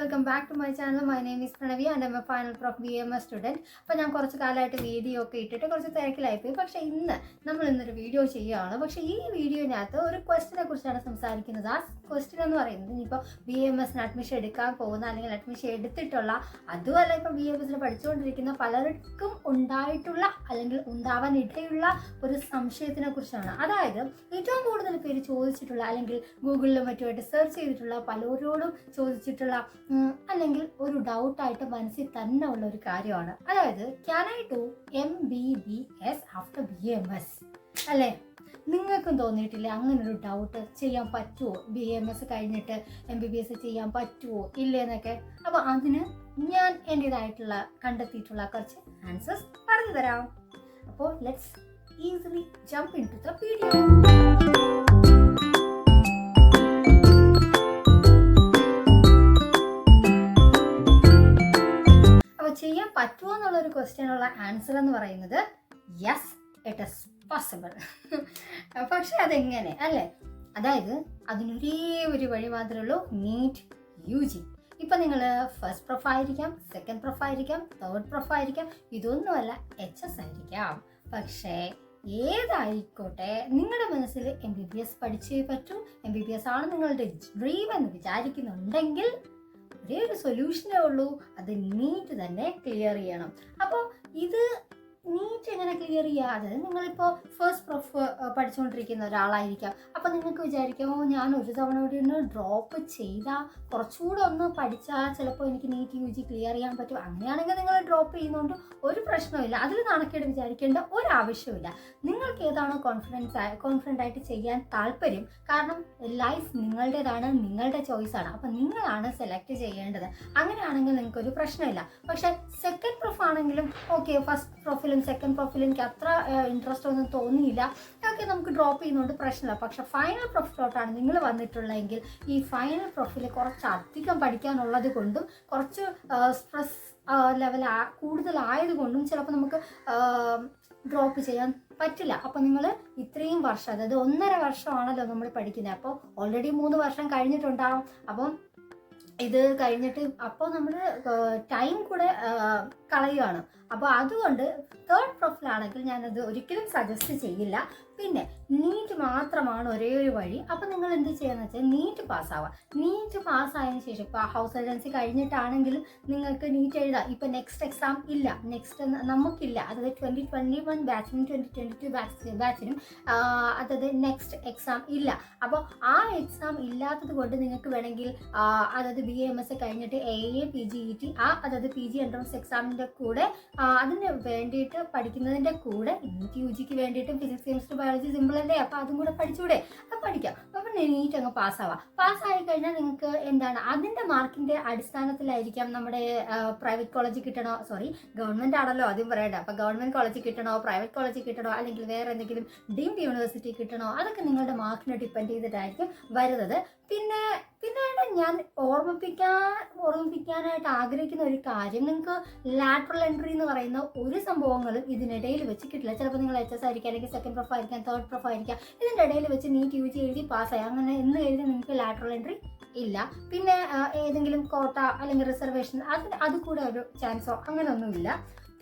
welcome back to my channel. My name is Pranavi and I'm a final prof BMS student. അപ്പോൾ ഞാൻ കുറച്ച് കാലമായിട്ട് video ഒക്കെ ഇട്ടിട്ട് കുറച്ച് തിരക്കിലായിപ്പോയി. പക്ഷേ ഇന്നൊരു വീഡിയോ ചെയ്യുകയാണ്. പക്ഷേ ഈ വീഡിയോനകത്ത് ഒരു ക്വസ്റ്റിനെ കുറിച്ചാണ് സംസാരിക്കുന്നത്. ആ ക്വസ്റ്റ്യൻ എന്ന് പറയുന്നത് ഇനിയിപ്പോൾ BMSന് അഡ്മിഷൻ എടുക്കാൻ പോകുന്ന അല്ലെങ്കിൽ അഡ്മിഷൻ എടുത്തിട്ടുള്ള അതുമല്ല ഇപ്പോൾ BMSന് പഠിച്ചുകൊണ്ടിരിക്കുന്ന പലർക്കും ഉണ്ടായിട്ടുള്ള അല്ലെങ്കിൽ ഉണ്ടാവാൻ ഇടയുള്ള ഒരു സംശയത്തിനെ കുറിച്ചാണ്. അതായത് ഏറ്റവും കൂടുതൽ പേര് ചോദിച്ചിട്ടുള്ള അല്ലെങ്കിൽ ഗൂഗിളിലും മറ്റുമായിട്ട് സെർച്ച് ചെയ്തിട്ടുള്ള പലരോടും ചോദിച്ചിട്ടുള്ള അല്ലെങ്കിൽ ഒരു ഡൗട്ടായിട്ട് മനസ്സിൽ തന്നെ ഉള്ള ഒരു കാര്യമാണ്. അതായത് can I do MBBS after BMS അല്ലേ? നിങ്ങൾക്കും തോന്നിയിട്ടില്ല അങ്ങനൊരു ഡൗട്ട്? ചെയ്യാൻ പറ്റുമോ, BMS കഴിഞ്ഞിട്ട് MBBS ചെയ്യാൻ പറ്റുമോ ഇല്ലേന്നൊക്കെ? അപ്പോൾ അതിന് ഞാൻ എൻ്റെതായിട്ടുള്ള കണ്ടെത്തിയിട്ടുള്ള കുറച്ച് ആൻസേഴ്സ് പറഞ്ഞു തരാം. അപ്പോൾ let's easily jump into the video. ചെയ്യാൻ പറ്റുമോ എന്നുള്ളൊരു ക്വസ്റ്റ്യനുള്ള ആൻസർ എന്ന് പറയുന്നത് യെസ്, ഇറ്റ് ഈസ് പോസിബിൾ. പക്ഷെ അതെങ്ങനെ അല്ലേ? അതായത് അതിനൊരേ ഒരു വഴി മാത്രമേ ഉള്ളൂ, നീറ്റ് UG. ഇപ്പം നിങ്ങൾ ഫസ്റ്റ് പ്രൊഫ് ആയിരിക്കാം, സെക്കൻഡ് പ്രൊഫ് ആയിരിക്കാം, തേർഡ് പ്രൊഫ് ആയിരിക്കാം, ഇതൊന്നുമല്ല HS ആയിരിക്കാം. പക്ഷേ ഏതായിക്കോട്ടെ നിങ്ങളുടെ മനസ്സിൽ MBBS പഠിച്ചേ പറ്റൂ, MBBS ആണ് നിങ്ങളുടെ ഡ്രീം എന്ന് വിചാരിക്കുന്നുണ്ടെങ്കിൽ ഒരേ ഒരു സൊല്യൂഷനേ ഉള്ളൂ, അത് നീറ്റ് തന്നെ ക്ലിയർ ചെയ്യണം. അപ്പോൾ ഇത് നീറ്റ് എങ്ങനെ ക്ലിയർ ചെയ്യുക? അതായത് നിങ്ങളിപ്പോൾ ഫസ്റ്റ് പ്രൊഫ് പഠിച്ചുകൊണ്ടിരിക്കുന്ന ഒരാളായിരിക്കാം. അപ്പോൾ നിങ്ങൾക്ക് വിചാരിക്കാമോ, ഞാൻ ഒരു തവണ കൂടി ഒന്ന് ഡ്രോപ്പ് ചെയ്താൽ കുറച്ചുകൂടെ ഒന്ന് പഠിച്ചാൽ ചിലപ്പോൾ എനിക്ക് നീറ്റ് UG ക്ലിയർ ചെയ്യാൻ പറ്റും. അങ്ങനെയാണെങ്കിൽ നിങ്ങൾ ഡ്രോപ്പ് ചെയ്യുന്നതുകൊണ്ട് ഒരു പ്രശ്നമില്ല, അതിൽ നാണക്കേട് വിചാരിക്കേണ്ട ഒരാവശ്യമില്ല. നിങ്ങൾക്ക് ഏതാണോ കോൺഫിഡൻ്റ് ആയിട്ട് ചെയ്യാൻ താല്പര്യം, കാരണം ലൈഫ് നിങ്ങളുടേതാണ്, നിങ്ങളുടെ ചോയ്സാണ്. അപ്പോൾ നിങ്ങളാണ് സെലക്ട് ചെയ്യേണ്ടത്. അങ്ങനെയാണെങ്കിൽ നിങ്ങൾക്കൊരു പ്രശ്നമില്ല. പക്ഷേ സെക്കൻഡ് പ്രൊഫ് ആണെങ്കിലും ഓക്കെ, ഫസ്റ്റ് പ്രൊഫിലും സെക്കൻഡ് പ്രൊഫിലും എനിക്ക് അത്ര ഇൻട്രസ്റ്റ് ഒന്നും തോന്നിയില്ല, ഓക്കെ നമുക്ക് ഡ്രോപ്പ് ചെയ്യുന്നതുകൊണ്ട് പ്രശ്നമില്ല. പക്ഷെ ഫൈനൽ പ്രൊഫിലോട്ടാണ് നിങ്ങൾ വന്നിട്ടുള്ളതെങ്കിൽ ഈ ഫൈനൽ പ്രൊഫിൽ കുറച്ചധികം പഠിക്കാനുള്ളത് കൊണ്ടും കുറച്ച് സ്ട്രെസ് ലെവൽ കൂടുതലായതുകൊണ്ടും ചിലപ്പോൾ നമുക്ക് ഡ്രോപ്പ് ചെയ്യാൻ പറ്റില്ല. അപ്പോൾ നിങ്ങൾ ഇത്രയും വർഷം, അതായത് 1.5 വർഷമാണല്ലോ നമ്മൾ പഠിക്കുന്നത്, അപ്പോൾ ഓൾറെഡി 3 വർഷം കഴിഞ്ഞിട്ടുണ്ടാവും. അപ്പം ഇത് കഴിഞ്ഞിട്ട് അപ്പോൾ നമ്മൾ ടൈം കൂടെ കളയുകയാണ്. അപ്പോൾ അതുകൊണ്ട് തേർഡ് പ്രൊഫിലാണെങ്കിൽ ഞാനത് ഒരിക്കലും സജസ്റ്റ് ചെയ്യില്ല. പിന്നെ നീറ്റ് മാത്രമാണ് ഒരേ ഒരു വഴി. അപ്പോൾ നിങ്ങൾ എന്ത് ചെയ്യുകയെന്ന് വെച്ചാൽ നീറ്റ് പാസ്സാവുക. നീറ്റ് പാസ്സായതിനു ശേഷം ഇപ്പോൾ ഹൗസ് ഏജൻസി കഴിഞ്ഞിട്ടാണെങ്കിലും നിങ്ങൾക്ക് നീറ്റ് എഴുതാം. ഇപ്പോൾ നെക്സ്റ്റ് എക്സാം ഇല്ല, നെക്സ്റ്റ് നമുക്കില്ല. അതായത് 2021 ബാച്ചിനും 2022 ബാച്ചിനും അതായത് നെക്സ്റ്റ് എക്സാം ഇല്ല. അപ്പോൾ ആ എക്സാം ഇല്ലാത്തത് കൊണ്ട് നിങ്ങൾക്ക് വേണമെങ്കിൽ അതായത് BMS കഴിഞ്ഞിട്ട് AA PGET അതായത് PG എൻട്രൻസ് എക്സാമിൻ്റെ കൂടെ അതിന് വേണ്ടിയിട്ട് പഠിക്കുന്നതിൻ്റെ കൂടെ നീറ്റ് UGക്ക് വേണ്ടിയിട്ട് ഫിസിക്സ് കെമിസ്ട്രി ബയോളജി സിമ്പിൾ അല്ലേ, അപ്പോൾ അതും കൂടെ പഠിച്ചുകൂടെ? അത് പഠിക്കാം. അപ്പം നീറ്റ് അങ്ങ് പാസ്സാവാം. പാസ്സായി കഴിഞ്ഞാൽ നിങ്ങൾക്ക് എന്താണ് അതിൻ്റെ മാർക്കിൻ്റെ അടിസ്ഥാനത്തിലായിരിക്കാം നമ്മുടെ പ്രൈവറ്റ് കോളേജ് കിട്ടണോ, ഗവൺമെൻറ് ആണല്ലോ ആദ്യം പറയട്ടെ. അപ്പോൾ ഗവൺമെൻറ് കോളേജ് കിട്ടണോ, പ്രൈവറ്റ് കോളേജ് കിട്ടണോ, അല്ലെങ്കിൽ വേറെ എന്തെങ്കിലും ഡീംഡ് യൂണിവേഴ്സിറ്റി കിട്ടണോ, അതൊക്കെ നിങ്ങളുടെ മാർക്കിനെ ഡിപ്പെൻഡ് ചെയ്തിട്ടായിരിക്കും വരുന്നത്. പിന്നെ ഞാൻ ഓർമ്മിപ്പിക്കാനായിട്ട് ആഗ്രഹിക്കുന്ന ഒരു കാര്യം, നിങ്ങൾക്ക് ലാറ്ററൽ എൻട്രി എന്ന് പറയുന്ന ഒരു സംഭവങ്ങളും ഇതിനിടയിൽ വെച്ച് കിട്ടില്ല. ചിലപ്പോൾ നിങ്ങൾ HS ആയിരിക്കാം, അല്ലെങ്കിൽ സെക്കൻഡ് പ്രൊഫ് ആയിരിക്കാം, തേർഡ് പ്രൊഫ് ആയിരിക്കാം. ഇതിൻ്റെ ഇടയിൽ വെച്ച് നീറ്റ് UG എഴുതി പാസ്സായി അങ്ങനെ എന്ന് എഴുതി നിങ്ങൾക്ക് ലാറ്ററൽ എൻട്രി ഇല്ല. പിന്നെ ഏതെങ്കിലും കോട്ട അല്ലെങ്കിൽ റിസർവേഷൻ അത് കൂടെ ഒരു ചാൻസോ അങ്ങനെയൊന്നുമില്ല.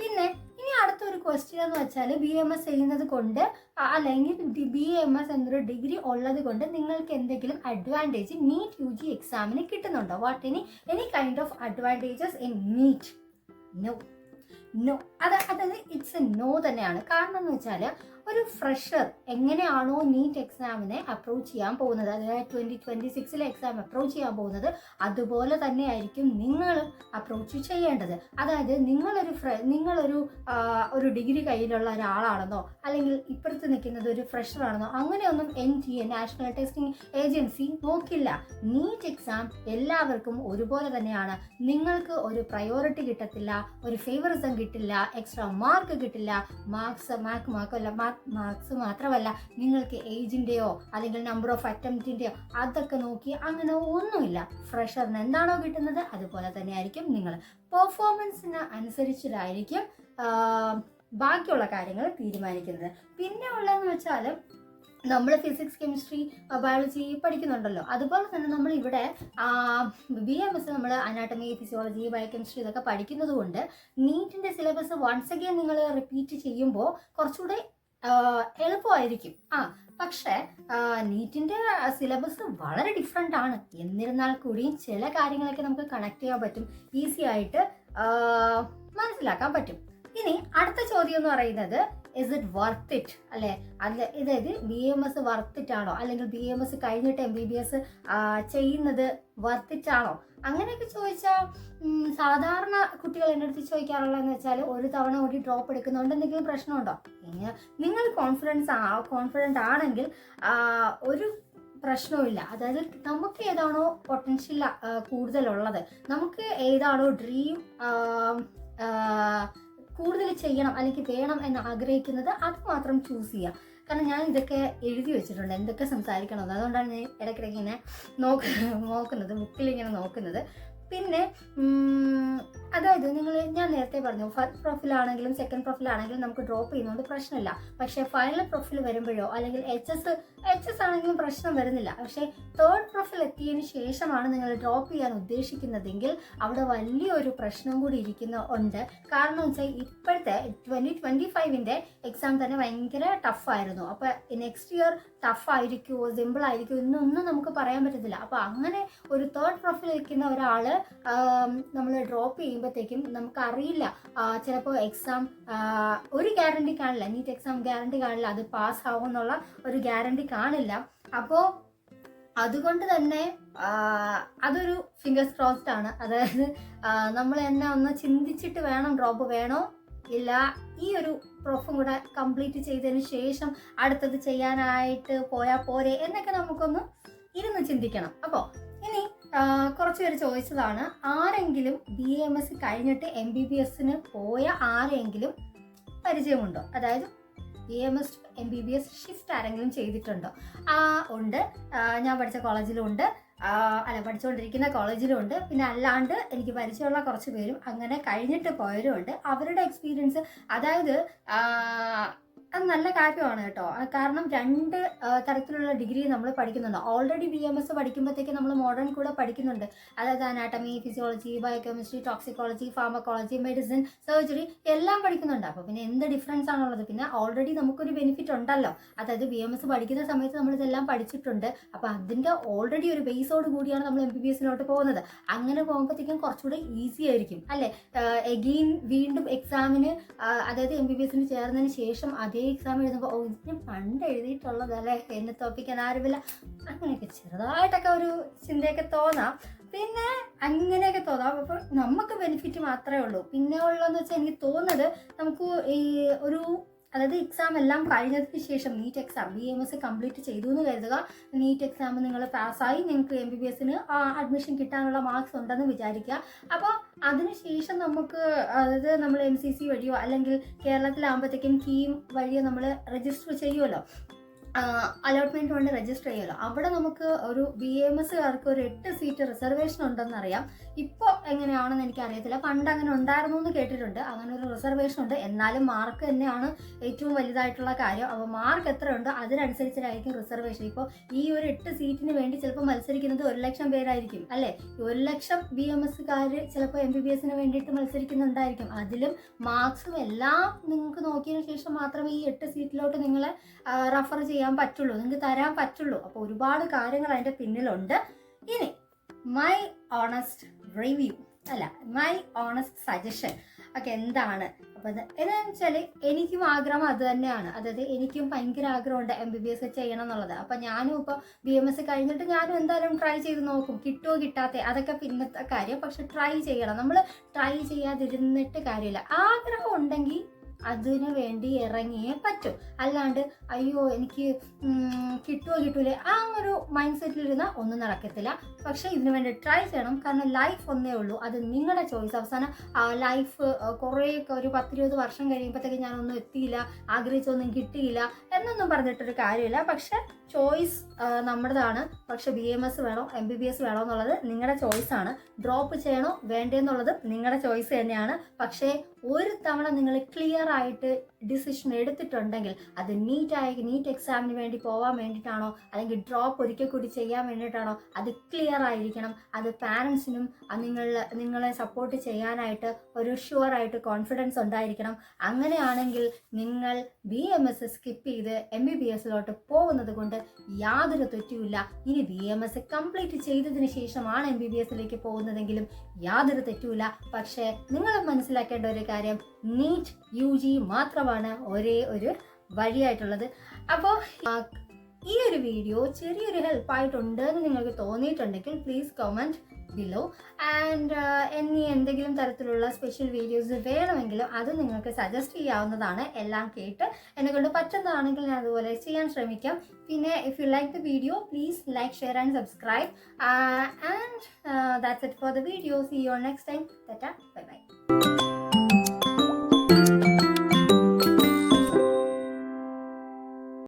പിന്നെ ഇനി അടുത്തൊരു ക്വസ്റ്റ്യൻ എന്ന് വെച്ചാൽ BMS ചെയ്യുന്നത് കൊണ്ട് അല്ലെങ്കിൽ BMS എന്നൊരു ഡിഗ്രി ഉള്ളത് കൊണ്ട് നിങ്ങൾക്ക് എന്തെങ്കിലും അഡ്വാൻറ്റേജ് നീറ്റ് UG എക്സാമിന് കിട്ടുന്നുണ്ടോ? What any kind of advantages in NEET? No. അതായത് ഇറ്റ്സ് എ നോ തന്നെയാണ്. കാരണം എന്ന് വെച്ചാൽ ഒരു ഫ്രഷർ എങ്ങനെയാണോ നീറ്റ് എക്സാമിനെ അപ്രോച്ച് ചെയ്യാൻ പോകുന്നത്, അതായത് 2026 എക്സാം അപ്രോച്ച് ചെയ്യാൻ പോകുന്നത്, അതുപോലെ തന്നെ ആയിരിക്കും നിങ്ങൾ അപ്രോച്ച് ചെയ്യേണ്ടത്. അതായത് നിങ്ങളൊരു ഡിഗ്രി കയ്യിലുള്ള ഒരാളാണെന്നോ അല്ലെങ്കിൽ ഇപ്പുറത്ത് നിൽക്കുന്നത് ഒരു ഫ്രഷറാണെന്നോ അങ്ങനെയൊന്നും NTA നാഷണൽ ടെസ്റ്റിംഗ് ഏജൻസി നോക്കില്ല. നീറ്റ് എക്സാം എല്ലാവർക്കും ഒരുപോലെ തന്നെയാണ്. നിങ്ങൾക്ക് ഒരു പ്രയോറിറ്റി കിട്ടത്തില്ല, ഒരു ഫേവറിസം കിട്ടില്ല, എക്സ്ട്രാ മാർക്ക് കിട്ടില്ല. മാർക്സ് മാത്രമല്ല, നിങ്ങൾക്ക് ഏജിൻ്റെയോ അല്ലെങ്കിൽ നമ്പർ ഓഫ് അറ്റംപ്റ്റിൻ്റെയോ അതൊക്കെ നോക്കി അങ്ങനെ ഒന്നുമില്ല. ഫ്രഷറിന് എന്താണോ കിട്ടുന്നത് അതുപോലെ തന്നെ ആയിരിക്കും നിങ്ങൾ. പെർഫോമൻസിന് അനുസരിച്ചിട്ടായിരിക്കും ബാക്കിയുള്ള കാര്യങ്ങൾ തീരുമാനിക്കുന്നത്. പിന്നെ ഉള്ളതെന്ന് വെച്ചാൽ നമ്മൾ ഫിസിക്സ് കെമിസ്ട്രി ബയോളജി പഠിക്കുന്നുണ്ടല്ലോ, അതുപോലെ തന്നെ നമ്മൾ ഇവിടെ BMS നമ്മൾ അനാട്ടമി ഫിസിയോളജി ബയോകെമിസ്ട്രി ഇതൊക്കെ പഠിക്കുന്നത് കൊണ്ട് നീറ്റിൻ്റെ സിലബസ് വൺസ് അഗെയിൻ നിങ്ങൾ റിപ്പീറ്റ് ചെയ്യുമ്പോൾ കുറച്ചുകൂടെ എളുപ്പമായിരിക്കും. പക്ഷേ നീറ്റിൻ്റെ സിലബസ് വളരെ ഡിഫറെൻ്റ് ആണ്. എന്നിരുന്നാൽ കൂടിയും ചില കാര്യങ്ങളൊക്കെ നമുക്ക് കണക്ട് ചെയ്യാൻ പറ്റും, ഈസി ആയിട്ട് മനസ്സിലാക്കാൻ പറ്റും. ഇനി അടുത്ത ചോദ്യം എന്ന് പറയുന്നത് ഇസ് ഇറ്റ് വർത്ത് ഇറ്റ് അല്ലേ? ഇതായത് BMS വർത്ത് ഇറ്റ് ആണോ, അല്ലെങ്കിൽ BMS കഴിഞ്ഞിട്ട് MBBS ചെയ്യുന്നത് വർത്ത് ഇറ്റ് ആണോ? അങ്ങനെയൊക്കെ ചോദിച്ചാൽ സാധാരണ കുട്ടികൾ എൻ്റെ അടുത്ത് ചോദിക്കാറുള്ളതെന്ന് വെച്ചാൽ ഒരു തവണ കൂടി ഡ്രോപ്പ് എടുക്കുന്നതുകൊണ്ട് എന്തെങ്കിലും പ്രശ്നമുണ്ടോ? നിങ്ങൾ കോൺഫിഡൻ്റ് ആണെങ്കിൽ ഒരു പ്രശ്നവുമില്ല. അതായത് നമുക്ക് ഏതാണോ പൊട്ടൻഷ്യൽ കൂടുതലുള്ളത്, നമുക്ക് ഏതാണോ ഡ്രീം കൂടുതൽ ചെയ്യണം അല്ലെങ്കിൽ വേണം എന്ന് ആഗ്രഹിക്കുന്നത്, അത് മാത്രം ചൂസ് ചെയ്യുക. കാരണം ഞാൻ ഇതൊക്കെ എഴുതി വെച്ചിട്ടുണ്ട് എന്തൊക്കെ സംസാരിക്കണമെന്ന്. അതുകൊണ്ടാണ് ഞാൻ ഇടയ്ക്കിടയ്ക്ക് ഇങ്ങനെ നോക്കുന്നത്, ബുക്കിൽ ഇങ്ങനെ നോക്കുന്നത്. പിന്നെ അതായത് ഞാൻ നേരത്തെ പറഞ്ഞു, ഫസ്റ്റ് പ്രൊഫൈലാണെങ്കിലും സെക്കൻഡ് പ്രൊഫൈലാണെങ്കിലും നമുക്ക് ഡ്രോപ്പ് ചെയ്യുന്നതുകൊണ്ട് പ്രശ്നമില്ല. പക്ഷേ ഫൈനൽ പ്രൊഫൈൽ വരുമ്പോഴോ അല്ലെങ്കിൽ HS ആണെങ്കിലും പ്രശ്നം വരുന്നില്ല. പക്ഷേ തേർഡ് പ്രൊഫൈൽ എത്തിയതിന് ശേഷമാണ് നിങ്ങൾ ഡ്രോപ്പ് ചെയ്യാൻ ഉദ്ദേശിക്കുന്നതെങ്കിൽ അവിടെ വലിയൊരു പ്രശ്നം കൂടി ഉണ്ട്. കാരണം വെച്ചാൽ ഇപ്പോഴത്തെ 2025 എക്സാം തന്നെ ഭയങ്കര ടഫായിരുന്നു. അപ്പോൾ നെക്സ്റ്റ് ഇയർ ടഫ് ആയിരിക്കുമോ സിമ്പിൾ ആയിരിക്കുമോ എന്നൊന്നും നമുക്ക് പറയാൻ പറ്റത്തില്ല. അപ്പോൾ അങ്ങനെ ഒരു തേർഡ് പ്രൊഫൈൽ വയ്ക്കുന്ന ഒരാൾ നമ്മൾ ഡ്രോപ്പ് ചെയ്യുമ്പോഴത്തേക്കും നമുക്കറിയില്ല, ചിലപ്പോൾ എക്സാം ഒരു ഗ്യാരണ്ടി കാണില്ല, നീറ്റ് എക്സാം ഗ്യാരണ്ടി കാണില്ല, അത് പാസ് ആവുമെന്നുള്ള ഒരു ഗ്യാരണ്ടി കാണില്ല. അപ്പോൾ അതുകൊണ്ട് തന്നെ അതൊരു ഫിംഗേഴ്സ് ക്രോസ്ഡ് ആണ്. അതായത് നമ്മൾ തന്നെ ഒന്ന് ചിന്തിച്ചിട്ട് വേണം, ഡ്രോപ്പ് വേണോ ഇല്ല, ഈ ഒരു പ്രൊഫും കൂടെ കംപ്ലീറ്റ് ചെയ്തതിന് ശേഷം അടുത്തത് ചെയ്യാനായിട്ട് പോയാൽ പോരെ എന്നൊക്കെ നമുക്കൊന്ന് ഇരുന്ന് ചിന്തിക്കണം. അപ്പോൾ ഇനി കുറച്ച് പേര് ചോദിച്ചതാണ്, ആരെങ്കിലും BMS കഴിഞ്ഞിട്ട് MBBS പോയ ആരെങ്കിലും പരിചയമുണ്ടോ? അതായത് BMS MBBS ഷിഫ്റ്റ് ആരെങ്കിലും ചെയ്തിട്ടുണ്ടോ? ഉണ്ട്. ഞാൻ പഠിച്ച കോളേജിലും ഉണ്ട്, പഠിച്ചുകൊണ്ടിരിക്കുന്ന കോളേജിലും ഉണ്ട്. പിന്നെ അല്ലാണ്ട് എനിക്ക് പരിചയമുള്ള കുറച്ച് പേരും അങ്ങനെ കഴിഞ്ഞിട്ട് പോയവരും ഉണ്ട്. അവരുടെ എക്സ്പീരിയൻസ്, അതായത് അത് നല്ല കാര്യമാണ് കേട്ടോ. കാരണം രണ്ട് തരത്തിലുള്ള ഡിഗ്രി നമ്മൾ പഠിക്കുന്നുണ്ട്. ഓൾറെഡി BMS പഠിക്കുമ്പോഴത്തേക്ക് നമ്മൾ മോഡേൺ കൂടെ പഠിക്കുന്നുണ്ട്. അതായത് anatomy physiology biochemistry toxicology pharmacology medicine surgery എല്ലാം പഠിക്കുന്നുണ്ട്. അപ്പോൾ പിന്നെ എന്ത് ഡിഫറൻസ് ആണുള്ളത്? പിന്നെ ഓൾറെഡി നമുക്കൊരു ബെനിഫിറ്റ് ഉണ്ടല്ലോ. അതായത് BMS പഠിക്കുന്ന സമയത്ത് നമ്മളിതെല്ലാം പഠിച്ചിട്ടുണ്ട്. അപ്പോൾ അതിൻ്റെ ഓൾറെഡി ഒരു ബേസോട് കൂടിയാണ് നമ്മൾ MBBS പോകുന്നത്. അങ്ങനെ പോകുമ്പോഴത്തേക്കും കുറച്ചുകൂടെ ഈസി ആയിരിക്കും അല്ലേ? എഗെയിൻ വീണ്ടും എക്സാമിന്, അതായത് MBBS ചേർന്നതിന് ശേഷം അതേ എക്സാം എഴുതുമ്പോൾ ഇതിന് പണ്ട് എഴുതിയിട്ടുള്ളതല്ലേ, എന്നെ തോപ്പിക്കാൻ ആരുമില്ല, അങ്ങനെയൊക്കെ ചെറുതായിട്ടൊക്കെ ഒരു ചിന്തയൊക്കെ തോന്നാം. പിന്നെ അങ്ങനെയൊക്കെ തോന്നാം. അപ്പോൾ നമുക്ക് ബെനിഫിറ്റ് മാത്രമേ ഉള്ളൂ. പിന്നെ ഉള്ളതെന്ന് വെച്ചാൽ എനിക്ക് തോന്നുന്നത്, നമുക്ക് ഈ ഒരു അതായത് എക്സാം എല്ലാം കഴിഞ്ഞതിന് ശേഷം നീറ്റ് എക്സാം BMS കംപ്ലീറ്റ് ചെയ്തു എന്ന് കരുതുക. നീറ്റ് എക്സാം നിങ്ങൾ പാസ്സായി, നിങ്ങൾക്ക് MBBS അഡ്മിഷൻ കിട്ടാനുള്ള മാർക്സ് ഉണ്ടെന്ന് വിചാരിക്കുക. അപ്പോൾ അതിനുശേഷം നമുക്ക്, അതായത് നമ്മൾ MCC വഴിയോ അല്ലെങ്കിൽ കേരളത്തിലാകുമ്പോഴത്തേക്കും കീം വഴിയോ നമ്മൾ രജിസ്റ്റർ ചെയ്യുമല്ലോ, അലോട്ട്മെൻറ്റ് കൊണ്ട് രജിസ്റ്റർ ചെയ്യുമല്ലോ. അവിടെ നമുക്ക് ഒരു BMSകാർക്ക് ഒരു 8 സീറ്റ് റിസർവേഷൻ ഉണ്ടെന്നറിയാം. ഇപ്പോൾ എങ്ങനെയാണെന്ന് എനിക്കറിയത്തില്ല. പണ്ട് അങ്ങനെ ഉണ്ടായിരുന്നു എന്ന് കേട്ടിട്ടുണ്ട്. അങ്ങനെ ഒരു റിസർവേഷൻ ഉണ്ട്. എന്നാലും മാർക്ക് തന്നെയാണ് ഏറ്റവും വലുതായിട്ടുള്ള കാര്യം. അപ്പോൾ മാർക്ക് എത്ര ഉണ്ടോ അതിനനുസരിച്ചിട്ടായിരിക്കും റിസർവേഷൻ. ഇപ്പോൾ ഈ ഒരു 8 സീറ്റിന് വേണ്ടി ചിലപ്പോൾ മത്സരിക്കുന്നത് 1 ലക്ഷം പേരായിരിക്കും അല്ലേ? 1 ലക്ഷം BMSകാർ ചിലപ്പോൾ MBBS വേണ്ടിയിട്ട് മത്സരിക്കുന്നുണ്ടായിരിക്കും. അതിലും മാർക്സും എല്ലാം നിങ്ങൾക്ക് നോക്കിയതിന് ശേഷം മാത്രമേ ഈ 8 സീറ്റിലോട്ട് നിങ്ങളെ റഫർ ചെയ്യാൻ പറ്റുള്ളൂ, നിങ്ങൾക്ക് തരാൻ പറ്റുള്ളൂ. അപ്പോൾ ഒരുപാട് കാര്യങ്ങൾ അതിൻ്റെ പിന്നിലുണ്ട്. ഇനി my honest review my honest suggestion ഒക്കെ എന്താണ്? അപ്പോൾ എന്താണെന്ന് വെച്ചാൽ എനിക്കും ആഗ്രഹം അത് തന്നെയാണ്. അതായത് എനിക്കും ഭയങ്കര ആഗ്രഹമുണ്ട് MBBS ചെയ്യണം എന്നുള്ളത്. അപ്പം ഞാനും ഇപ്പോൾ BMS കഴിഞ്ഞിട്ട് ഞാനും എന്തായാലും ട്രൈ ചെയ്ത് നോക്കും, കിട്ടുമോ കിട്ടാത്തേ അതൊക്കെ പിന്നത്തെ കാര്യം. പക്ഷെ ട്രൈ ചെയ്യണം. നമ്മൾ ട്രൈ ചെയ്യാതിരുന്നിട്ട് കാര്യമില്ല. ആഗ്രഹം ഉണ്ടെങ്കിൽ അതിനു വേണ്ടി ഇറങ്ങിയേ പറ്റും. അല്ലാണ്ട് അയ്യോ എനിക്ക് കിട്ടുമോ കിട്ടൂലേ ആ ഒരു മൈൻഡ് സെറ്റിലിരുന്നാൽ ഒന്നും നടക്കത്തില്ല. പക്ഷേ ഇതിനു വേണ്ടി ട്രൈ ചെയ്യണം. കാരണം ലൈഫ് ഒന്നേ ഉള്ളൂ, അത് നിങ്ങളുടെ ചോയ്സ്. അവസാനം ലൈഫ് കുറേയൊക്കെ ഒരു 10-20 വർഷം കഴിയുമ്പോഴത്തേക്ക് ഞാനൊന്നും എത്തിയില്ല, ആഗ്രഹിച്ചൊന്നും കിട്ടിയില്ല എന്നൊന്നും പറഞ്ഞിട്ടൊരു കാര്യമില്ല. പക്ഷെ ചോയ്സ് നമ്മുടേതാണ്. പക്ഷെ BMS വേണോ MBBS വേണോ എന്നുള്ളത് നിങ്ങളുടെ ചോയ്സാണ്. ഡ്രോപ്പ് ചെയ്യണോ വേണ്ടെന്നുള്ളത് നിങ്ങളുടെ ചോയ്സ് തന്നെയാണ്. പക്ഷേ ഒരു തവണ നിങ്ങൾ ക്ലിയർ ആയിട്ട് ഡിസിഷൻ എടുത്തിട്ടുണ്ടെങ്കിൽ അത് നീറ്റ് എക്സാമിന് വേണ്ടി പോകാൻ വേണ്ടിയിട്ടാണോ അല്ലെങ്കിൽ ഡ്രോപ്പ് ഒരിക്കൽ കൂടി ചെയ്യാൻ വേണ്ടിയിട്ടാണോ, അത് ക്ലിയർ ആയിരിക്കണം. അത് പാരൻസിനും നിങ്ങളെ സപ്പോർട്ട് ചെയ്യാനായിട്ട് ഒരു ഷുവറായിട്ട് കോൺഫിഡൻസ് ഉണ്ടായിരിക്കണം. അങ്ങനെയാണെങ്കിൽ നിങ്ങൾ BMS സ്കിപ്പ് ചെയ്ത് MBBSലോട്ട് പോകുന്നത് കൊണ്ട് യാതൊരു തെറ്റുമില്ല. ഇനി BMS കംപ്ലീറ്റ് ചെയ്തതിന് ശേഷമാണ് MBBSലേക്ക് പോകുന്നതെങ്കിലും യാതൊരു തെറ്റുമില്ല. പക്ഷേ നിങ്ങൾ മനസ്സിലാക്കേണ്ട ഒരു കാര്യം, നീറ്റ് UG മാത്രമാണ് ഒരേ ഒരു വഴിയായിട്ടുള്ളത്. അപ്പോൾ ഈ ഒരു വീഡിയോ ചെറിയൊരു ഹെൽപ്പായിട്ടുണ്ട് എന്ന് നിങ്ങൾക്ക് തോന്നിയിട്ടുണ്ടെങ്കിൽ പ്ലീസ് കമൻറ്റ് ബിലോ. ആൻഡ് ഇനി എന്തെങ്കിലും തരത്തിലുള്ള സ്പെഷ്യൽ വീഡിയോസ് വേണമെങ്കിലും അത് നിങ്ങൾക്ക് സജസ്റ്റ് ചെയ്യാവുന്നതാണ്. എല്ലാം കേട്ട് എന്നെക്കൊണ്ട് പറ്റുന്നതാണെങ്കിൽ ഞാൻ അതുപോലെ ചെയ്യാൻ ശ്രമിക്കാം. പിന്നെ if you like the video please like, share and subscribe. And that's it for the video. See you on next time. Bye by.